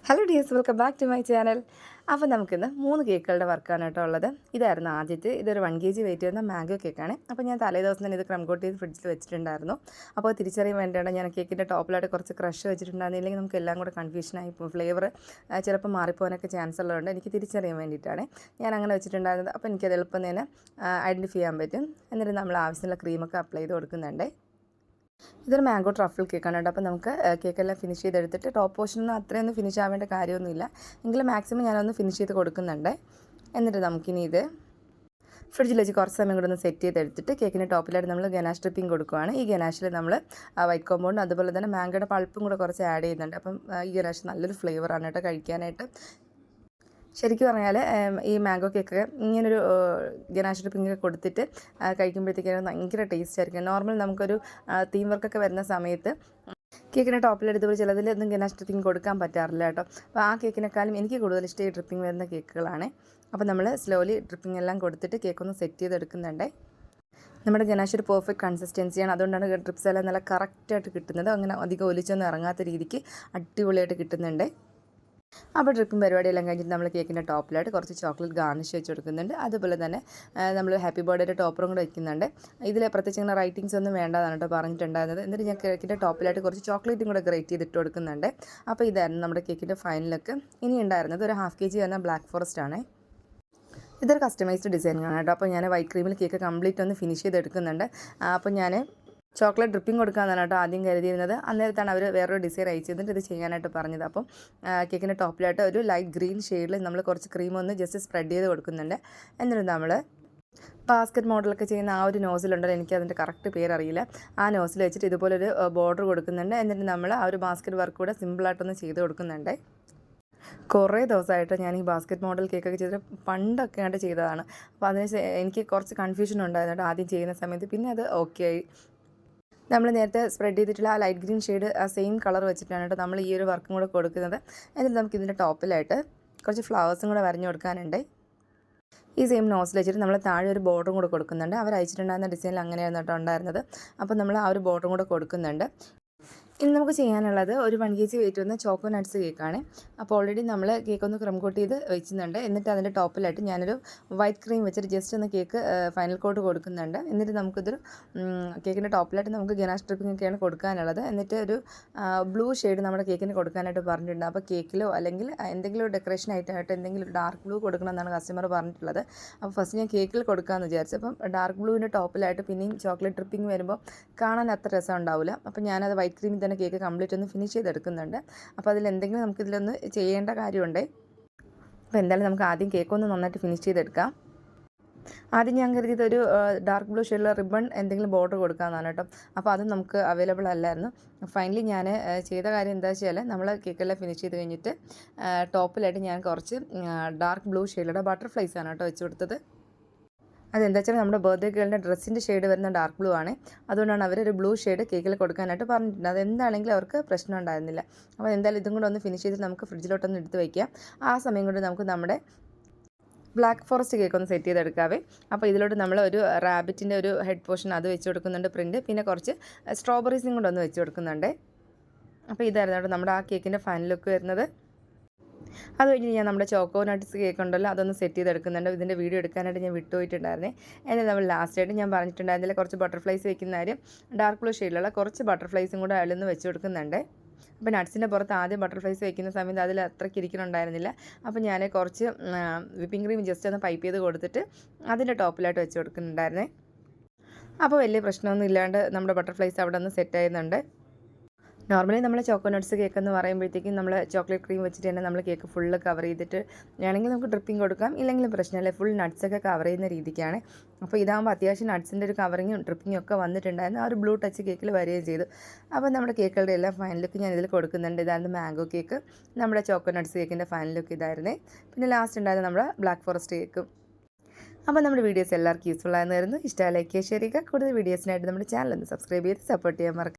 Hello dears, welcome back to my channel. അപ്പോൾ നമുക്കിന്ന് 3 കേക്കുകളുടെ വർക്കാണ് കേട്ടോ ഉള്ളത്. ഇതായിരുന്നു ആദ്യത്തെ. ഇതൊരു 1 kg വെയിറ്റ് വരുന്ന മാംഗോ കേക്കാണ്. അപ്പോൾ ഞാൻ തലേ ദിവസം തന്നെ ഇത് ക്രം കോട്ട് ചെയ്ത് ഫ്രിഡ്ജിൽ വെച്ചിട്ടുണ്ടായിരുന്നു. അപ്പോൾ തിരിച്ചറിയാൻ വേണ്ടിയാണ് ഞാൻ കേക്കിൻ്റെ ടോപ്പിലായിട്ട് കുറച്ച് ക്രഷ് വെച്ചിട്ടുണ്ടായിരുന്നു. ഇല്ലെങ്കിൽ നമുക്ക് എല്ലാം കൂടെ കൺഫ്യൂഷനായി പോകും. ഫ്ലേവർ ചിലപ്പോൾ മാറിപ്പോകാനൊക്കെ ചാൻസ് ഉള്ളതുകൊണ്ട് എനിക്ക് തിരിച്ചറിയാൻ വേണ്ടിയിട്ടാണ് ഞാൻ അങ്ങനെ വെച്ചിട്ടുണ്ടായിരുന്നത്. അപ്പോൾ എനിക്കത് എളുപ്പം തന്നെ ഐഡൻറ്റിഫൈ ചെയ്യാൻ പറ്റും. എന്നിട്ട് നമ്മൾ ആവശ്യമുള്ള ക്രീമൊക്കെ അപ്ലൈ ചെയ്ത് കൊടുക്കുന്നുണ്ട്. ഇതൊരു മാംഗോ ട്രഫിൾ കേക്കാണ് കേട്ടോ. അപ്പോൾ നമുക്ക് കേക്കെല്ലാം ഫിനിഷ് ചെയ്തെടുത്തിട്ട് ടോപ്പ് പോർഷനൊന്നും അത്രയൊന്നും ഫിനിഷ് ആവേണ്ട കാര്യമൊന്നുമില്ല. എങ്കിലും മാക്സിമം ഞാനൊന്ന് ഫിനിഷ് ചെയ്ത് കൊടുക്കുന്നുണ്ട്. എന്നിട്ട് നമുക്കിനി ഇത് ഫ്രിഡ്ജിൽ വെച്ച് കുറച്ച് സമയം കൂടെ ഒന്ന് സെറ്റ് ചെയ്തെടുത്തിട്ട് കേക്കിൻ്റെ ടോപ്പിലായിട്ട് നമ്മൾ ഗനാഷ് ട്രിപ്പിംഗ് കൊടുക്കുകയാണ്. ഈ ഗനാഷിൽ നമ്മൾ വൈറ്റ് കോമ്പൗണ്ടും അതുപോലെ തന്നെ മാംഗോയുടെ പൾപ്പും കൂടെ കുറച്ച് ആഡ് ചെയ്യുന്നുണ്ട്. അപ്പം ഈ ഗനാഷ് നല്ലൊരു ഫ്ലേവറാണ് കേട്ടോ കഴിക്കാനായിട്ട്. ശരിക്കും പറഞ്ഞാൽ ഈ മാംഗോ കേക്ക് ഇങ്ങനൊരു ഗനാഷ് ട്രിപ്പിംഗ് കൊടുത്തിട്ട് കഴിക്കുമ്പോഴത്തേക്കും ഭയങ്കര ടേസ്റ്റ് ആയിരിക്കും. നോർമൽ നമുക്കൊരു തീം വർക്കൊക്കെ വരുന്ന സമയത്ത് കേക്കിൻ്റെ ടോപ്പിലെടുത്ത് ചിലതിലൊന്നും ഗനാഷ് ട്രിപ്പിംഗ് കൊടുക്കാൻ പറ്റാറില്ല കേട്ടോ. അപ്പോൾ ആ കേക്കിനേക്കാളും എനിക്ക് കൂടുതൽ ഇഷ്ടം ഈ ട്രിപ്പിംഗ് വരുന്ന കേക്കുകളാണ്. അപ്പോൾ നമ്മൾ സ്ലോലി ട്രിപ്പിംഗ് എല്ലാം കൊടുത്തിട്ട് കേക്കൊന്ന് സെറ്റ് ചെയ്തെടുക്കുന്നുണ്ട്. നമ്മുടെ ഗനാഷ് ഒരു പെർഫെക്റ്റ് കൺസിസ്റ്റൻസിയാണ്. അതുകൊണ്ടാണ് ട്രിപ്സ് എല്ലാം നല്ല കറക്റ്റായിട്ട് കിട്ടുന്നത്. അങ്ങനെ അധികം ഒലിച്ചൊന്നും ഇറങ്ങാത്ത രീതിക്ക് അടിപൊളിയായിട്ട് കിട്ടുന്നുണ്ട്. അപ്പോൾ ട്രിപ്പും പരിപാടിയെല്ലാം കഴിഞ്ഞിട്ട് നമ്മൾ കേക്കിൻ്റെ ടോപ്പിലായിട്ട് കുറച്ച് ചോക്ലേറ്റ് ഗാർണിഷ് വെച്ച് കൊടുക്കുന്നുണ്ട്. അതുപോലെ തന്നെ നമ്മൾ ഹാപ്പി ബർത്ത്ഡേയുടെ ടോപ്പറും കൂടെ വയ്ക്കുന്നുണ്ട്. ഇതിൽ പ്രത്യേകിച്ച് ഇങ്ങനെ റൈറ്റിങ്സ് ഒന്നും വേണ്ടതാണ് കേട്ടോ പറഞ്ഞിട്ടുണ്ടായിരുന്നത്. എന്നിട്ട് ഞാൻ കേക്കിൻ്റെ ടോപ്പിലായിട്ട് കുറച്ച് ചോക്ലേറ്റും കൂടെ ഗ്രേറ്റ് ചെയ്തിട്ട് കൊടുക്കുന്നുണ്ട്. അപ്പോൾ ഇതായിരുന്നു നമ്മുടെ കേക്കിൻ്റെ ഫൈനലൊക്കെ. ഇനി ഉണ്ടായിരുന്നത് ഒരു 1/2 kg വരുന്ന ബ്ലാക്ക് ഫോറസ്റ്റ് ആണ്. ഇതൊരു കസ്റ്റമൈസ്ഡ് ഡിസൈനാണ് കേട്ടോ. അപ്പോൾ ഞാൻ വൈറ്റ് ക്രീമിൽ കേക്ക് കംപ്ലീറ്റ് ഒന്ന് ഫിനിഷ് ചെയ്തെടുക്കുന്നുണ്ട്. അപ്പോൾ ഞാൻ ചോക്ലേറ്റ് ഡ്രിപ്പിംഗ് കൊടുക്കാമെന്നാണ് കേട്ടോ ആദ്യം കരുതിയിരുന്നത്. അന്നേരത്താണ് അവർ വേറൊരു ഡിസൈൻ അയച്ചു തന്നിട്ട് ഇത് ചെയ്യാനായിട്ട് പറഞ്ഞത്. അപ്പം കേക്കിൻ്റെ ടോപ്പിലായിട്ട് ഒരു ലൈറ്റ് ഗ്രീൻ ഷെയ്ഡിൽ നമ്മൾ കുറച്ച് ക്രീം ഒന്ന് ജസ്റ്റ് സ്പ്രെഡ് ചെയ്ത് കൊടുക്കുന്നുണ്ട്. എന്നിട്ട് നമ്മൾ ബാസ്ക്കറ്റ് മോഡലൊക്കെ ചെയ്യുന്ന ആ ഒരു നോസിലുണ്ടല്ലോ, എനിക്ക് അതിൻ്റെ കറക്റ്റ് പേരറിയില്ല. ആ നോസിൽ വെച്ചിട്ട് ഇതുപോലൊരു ബോർഡർ കൊടുക്കുന്നുണ്ട്. എന്നിട്ട് നമ്മൾ ആ ഒരു ബാസ്ക്കറ്റ് വർക്ക് കൂടെ സിമ്പിളായിട്ടൊന്ന് ചെയ്ത് കൊടുക്കുന്നുണ്ട്. കുറേ ദിവസമായിട്ട് ഞാൻ ഈ ബാസ്ക്കറ്റ് മോഡൽ കേക്കൊക്കെ ചെയ്തിട്ട് പണ്ടൊക്കെ ആയിട്ട് ചെയ്തതാണ്. അപ്പോൾ അതിന് എനിക്ക് കുറച്ച് കൺഫ്യൂഷൻ ഉണ്ടായിരുന്നു കേട്ടോ ആദ്യം ചെയ്യുന്ന സമയത്ത്. പിന്നെ അത് ഓക്കെ ആയി. നമ്മൾ നേരത്തെ സ്പ്രെഡ് ചെയ്തിട്ടുള്ള ആ ലൈറ്റ് ഗ്രീൻ ഷെയ്ഡ് ആ സെയിം കളർ വെച്ചിട്ടാണ് കേട്ടോ നമ്മൾ ഈ ഒരു വർക്കും കൂടെ കൊടുക്കുന്നത്. എന്നിട്ട് നമുക്ക് ഇതിൻ്റെ ടോപ്പിലായിട്ട് കുറച്ച് ഫ്ലവേഴ്സും കൂടെ വരഞ്ഞു കൊടുക്കാനുണ്ട്. ഈ സെയിം നോസിൽ വെച്ചിട്ട് നമ്മൾ താഴെ ഒരു ബോർഡറും കൂടെ കൊടുക്കുന്നുണ്ട്. അവർ അയച്ചിട്ടുണ്ടായിരുന്ന ഡിസൈനിൽ അങ്ങനെയായിരുന്നു കേട്ടോ ഉണ്ടായിരുന്നത്. അപ്പോൾ നമ്മൾ ആ ഒരു ബോർഡറും കൂടെ കൊടുക്കുന്നുണ്ട്. ഇനി നമുക്ക് ചെയ്യാനുള്ളത് ഒരു 1 kg വെയിറ്റ് വന്ന ചോക്കോ നട്ട്സ് കേക്കാണ്. അപ്പോൾ ഓൾറെഡി നമ്മൾ കേക്ക് ഒന്ന് ക്രം കോട്ട് ചെയ്ത് വെച്ചിട്ടുണ്ട്. എന്നിട്ട് അതിൻ്റെ ടോപ്പിലായിട്ട് ഞാനൊരു വൈറ്റ് ക്രീം വെച്ചിട്ട് ജസ്റ്റ് ഒന്ന് കേക്ക് ഫൈനൽ കോട്ട് കൊടുക്കുന്നുണ്ട്. എന്നിട്ട് നമുക്കിതൊരു കേക്കിൻ്റെ ടോപ്പിലായിട്ട് നമുക്ക് ഗനാഷ് ട്രിപ്പിംഗ് ഒക്കെയാണ് കൊടുക്കാനുള്ളത്. എന്നിട്ട് ഒരു ബ്ലൂ ഷെയ്ഡ് നമ്മുടെ കേക്കിന് കൊടുക്കാനായിട്ട് പറഞ്ഞിട്ടുണ്ട്. അപ്പോൾ കേക്കിലോ അല്ലെങ്കിൽ എന്തെങ്കിലും ഒരു ഡെക്കറേഷൻ ആയിട്ടായിട്ട് എന്തെങ്കിലും ഒരു ഡാർക്ക് ബ്ലൂ കൊടുക്കണം എന്നാണ് കസ്റ്റമർ പറഞ്ഞിട്ടുള്ളത്. അപ്പോൾ ഫസ്റ്റ് ഞാൻ കേക്കിൽ കൊടുക്കാമെന്ന് വിചാരിച്ചു. അപ്പം ഡാർക്ക് ബ്ലൂവിൻ്റെ ടോപ്പിലായിട്ട് പിന്നെയും ചോക്ലേറ്റ് ട്രിപ്പിംഗ് വരുമ്പോൾ കാണാൻ അത്ര രസം ഉണ്ടാവില്ല. അപ്പോൾ ഞാനത് വൈറ്റ് ക്രീമിൽ തന്നെ കേക്ക് കംപ്ലീറ്റ് ഒന്ന് ഫിനിഷ് ചെയ്തെടുക്കുന്നുണ്ട്. അപ്പോൾ അതിലെന്തെങ്കിലും നമുക്കിതിലൊന്ന് ചെയ്യേണ്ട കാര്യമുണ്ട്. അപ്പോൾ എന്തായാലും നമുക്ക് ആദ്യം കേക്കൊന്ന് നന്നായിട്ട് ഫിനിഷ് ചെയ്തെടുക്കാം. ആദ്യം ഞാൻ കരുതിയത് ഒരു ഡാർക്ക് ബ്ലൂ ഷെയ്ഡിലുള്ള റിബൺ എന്തെങ്കിലും ബോർഡർ കൊടുക്കാമെന്നാണ് കേട്ടോ. അപ്പോൾ അത് നമുക്ക് അവൈലബിൾ അല്ലായിരുന്നു. ഫൈനലി ഞാൻ ചെയ്ത കാര്യം എന്താ വെച്ചാൽ നമ്മൾ കേക്കെല്ലാം ഫിനിഷ് ചെയ്ത് കഴിഞ്ഞിട്ട് ടോപ്പിലായിട്ട് ഞാൻ കുറച്ച് ഡാർക്ക് ബ്ലൂ ഷെയ്ഡിലുള്ള ബട്ടർഫ്ലൈസാണ് കേട്ടോ വെച്ച് കൊടുത്തത്. അതെന്താ വെച്ചാൽ നമ്മുടെ ബർത്ത്ഡേ ഗേളിൻ്റെ ഡ്രസ്സിൻ്റെ ഷെയ്ഡ് വരുന്ന ഡാർക്ക് ബ്ലൂ ആണ്. അതുകൊണ്ടാണ് അവരൊരു ബ്ലൂ ഷെയ്ഡ് കേക്കിൽ കൊടുക്കാനായിട്ട് പറഞ്ഞിട്ടുണ്ട്. അതെന്താണെങ്കിലും അവർക്ക് പ്രശ്നം ഉണ്ടായിരുന്നില്ല. അപ്പോൾ എന്തായാലും ഇതും കൂടെ ഒന്ന് ഫിനിഷ് ചെയ്ത് നമുക്ക് ഫ്രിഡ്ജിലോട്ടൊന്ന് എടുത്ത് വയ്ക്കാം. ആ സമയം കൊണ്ട് നമുക്ക് നമ്മുടെ ബ്ലാക്ക് ഫോറസ്റ്റ് കേക്ക് ഒന്ന് സെറ്റ് ചെയ്തെടുക്കാവേ. അപ്പോൾ ഇതിലോട്ട് നമ്മൾ ഒരു റാബിറ്റിൻ്റെ ഒരു ഹെഡ് പോർഷൻ അത് വെച്ച് കൊടുക്കുന്നുണ്ട് പ്രിൻറ്റ്. പിന്നെ കുറച്ച് സ്ട്രോബെറീസും കൂടെ ഒന്ന് വെച്ച് കൊടുക്കുന്നുണ്ട്. അപ്പോൾ ഇതായിരുന്നു നമ്മുടെ ആ കേക്കിൻ്റെ ഫൈനൽ ലുക്ക് വരുന്നത്. അത് കഴിഞ്ഞ് ഞാൻ നമ്മുടെ ചോക്കോ നട്ട്സ് കേക്ക് ഉണ്ടല്ലോ അതൊന്ന് സെറ്റ് ചെയ്തെടുക്കുന്നുണ്ട്. ഇതിൻ്റെ വീഡിയോ എടുക്കാനായിട്ട് ഞാൻ വിട്ടുപോയിട്ടുണ്ടായിരുന്നേ. എന്നിട്ട് നമ്മൾ ലാസ്റ്റായിട്ട് ഞാൻ പറഞ്ഞിട്ടുണ്ടായിരുന്നില്ല കുറച്ച് ബട്ടർഫ്ലൈസ് വെക്കുന്ന കാര്യം. ഡാർക്ക് ബ്ലൂ ഷെയ്ഡിലുള്ള കുറച്ച് ബട്ടർഫ്ലൈസും കൂടെ അതിലൊന്ന് വെച്ച് കൊടുക്കുന്നുണ്ട്. അപ്പോൾ നട്ട്സിൻ്റെ പുറത്ത് ആദ്യം ബട്ടർഫ്ലൈസ് വെക്കുന്ന സമയത്ത് അതിൽ അത്രയ്ക്ക് ഇരിക്കുന്നുണ്ടായിരുന്നില്ല. അപ്പോൾ ഞാൻ കുറച്ച് വിപ്പിംഗ് ക്രീം ജസ്റ്റ് ഒന്ന് പൈപ്പ് ചെയ്ത് കൊടുത്തിട്ട് അതിൻ്റെ ടോപ്പിലായിട്ട് വെച്ച് കൊടുക്കുന്നുണ്ടായിരുന്നേ. അപ്പോൾ വലിയ പ്രശ്നമൊന്നും ഇല്ലാണ്ട് നമ്മുടെ ബട്ടർഫ്ലൈസ് അവിടെ ഒന്ന് സെറ്റ് ചെയ്യുന്നുണ്ട്. നോർമലി നമ്മൾ ചോക്കോ നട്ട്സ് കേക്ക് എന്ന് പറയുമ്പോഴത്തേക്കും നമ്മൾ ചോക്ലേറ്റ് ക്രീം വെച്ചിട്ട് തന്നെ നമ്മൾ കേക്ക് ഫുള്ള് കവർ ചെയ്തിട്ട് വേണമെങ്കിൽ നമുക്ക് ഡ്രിപ്പിംഗ് കൊടുക്കാം. ഇല്ലെങ്കിലും പ്രശ്നമില്ല, ഫുൾ നട്ട്സൊക്കെ കവർ ചെയ്യുന്ന രീതിക്കാണ്. അപ്പോൾ ഇതാകുമ്പോൾ അത്യാവശ്യം നട്ട്സിൻ്റെ ഒരു കവറിങ്ങും ഡ്രിപ്പിങ്ങും ഒക്കെ വന്നിട്ടുണ്ടായിരുന്നു. ആ ഒരു ബ്ലൂ ടച്ച് കേക്കിൽ വരികയും ചെയ്തു. അപ്പോൾ നമ്മുടെ കേക്കുകളുടെ എല്ലാം ഫൈനൽ ലുക്ക് ഞാൻ ഇതിൽ കൊടുക്കുന്നുണ്ട്. ഇതായിരുന്നു മാംഗോ കേക്ക്. നമ്മുടെ ചോക്കോ നട്ട്സ് കേക്കിൻ്റെ ഫൈനൽ ലുക്ക് ഇതായിരുന്നേ. പിന്നെ ലാസ്റ്റ് ഉണ്ടായിരുന്നു നമ്മുടെ ബ്ലാക്ക് ഫോറസ്റ്റ് കേക്കും. അപ്പോൾ നമ്മുടെ വീഡിയോസ് എല്ലാവർക്കും യൂസ്ഫുൾ ആയെന്ന് വരുന്നു. ഇഷ്ടമായി ലൈക്ക് ചെയ്യുക, ഷെയർ ചെയ്യുക. കൂടുതൽ വീഡിയോസിനായിട്ട് നമ്മുടെ ചാനൽ ഒന്ന് സബ്സ്ക്രൈബ് ചെയ്ത് സപ്പോർട്ട് ചെയ്യാൻ മറക്കുക.